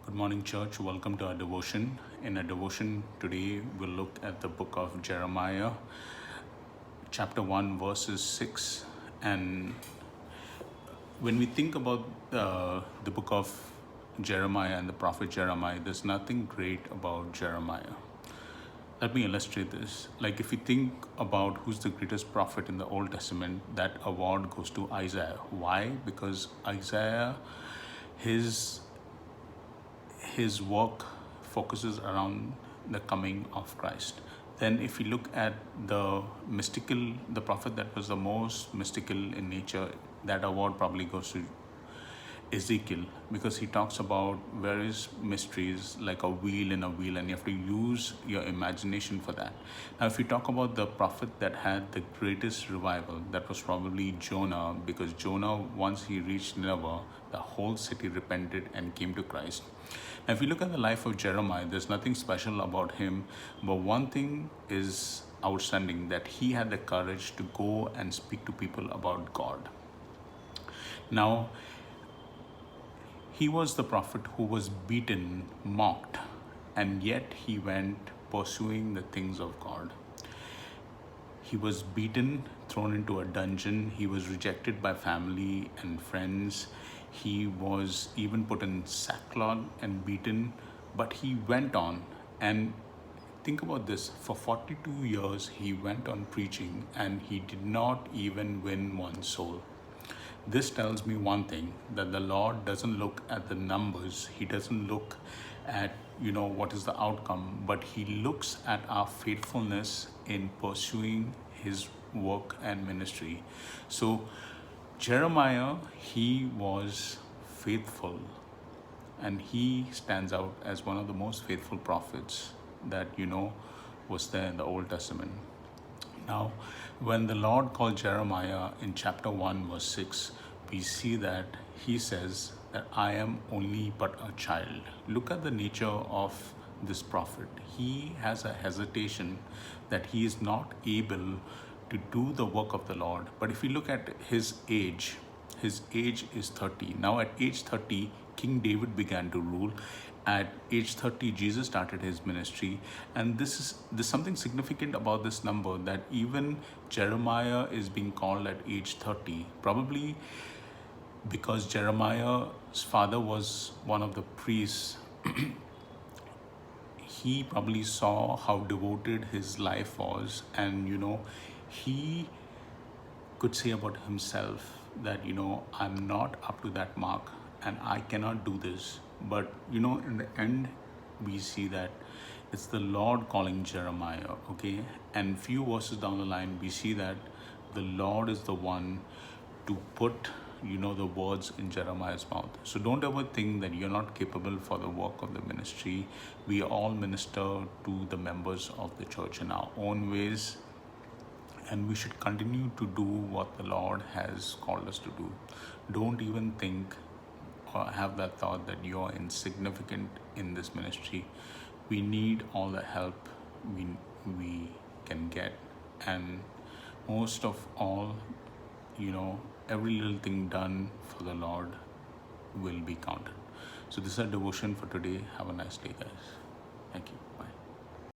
Good morning, church. Welcome to our devotion. In our devotion today, we'll look at the book of Jeremiah, chapter 1, verses 6. And when we think about the book of Jeremiah and the prophet Jeremiah, there's nothing great about Jeremiah. Let me illustrate this. Like, if you think about who's the greatest prophet in the Old Testament, that award goes to Isaiah. Why? Because Isaiah, his work focuses around the coming of Christ. Then if you look at the prophet that was the most mystical in nature, that award probably goes to Ezekiel, because he talks about various mysteries like a wheel in a wheel, and you have to use your imagination for that. Now, if you talk about the prophet that had the greatest revival, that was probably Jonah, because Jonah, once he reached Nineveh, the whole city repented and came to Christ. Now, if you look at the life of Jeremiah, there's nothing special about him, but one thing is outstanding, that he had the courage to go and speak to people about God. Now, he was the prophet who was beaten, mocked, and yet he went pursuing the things of God. He was beaten, thrown into a dungeon. He was rejected by family and friends. He was even put in sackcloth and beaten, but he went on. And think about this, for 42 years he went on preaching, and he did not even win one soul. This tells me one thing, that the Lord doesn't look at the numbers. He doesn't look at, what is the outcome, but he looks at our faithfulness in pursuing his work and ministry. So Jeremiah, he was faithful, and he stands out as one of the most faithful prophets that, was there in the Old Testament. Now, when the Lord called Jeremiah in chapter 1, verse 6, we see that he says that I am only but a child. Look at the nature of this prophet. He has a hesitation that he is not able to do the work of the Lord. But if you look at his age is 30. Now, at age 30, King David began to rule. At age 30, Jesus started his ministry. And there's something significant about this number, that even Jeremiah is being called at age 30, probably because Jeremiah's father was one of the priests. He probably saw how devoted his life was, and he could say about himself that I'm not up to that mark and I cannot do this. But in the end, we see that it's the Lord calling Jeremiah, okay? And few verses down the line, we see that the Lord is the one to put the words in Jeremiah's mouth. So don't ever think that you're not capable for the work of the ministry. We all minister to the members of the church in our own ways, and we should continue to do what the Lord has called us to do. Don't even think or have that thought that you're insignificant in this ministry. We need all the help we can get, and most of all, every little thing done for the Lord will be counted. So this is our devotion for today. Have a nice day, guys. Thank you. Bye.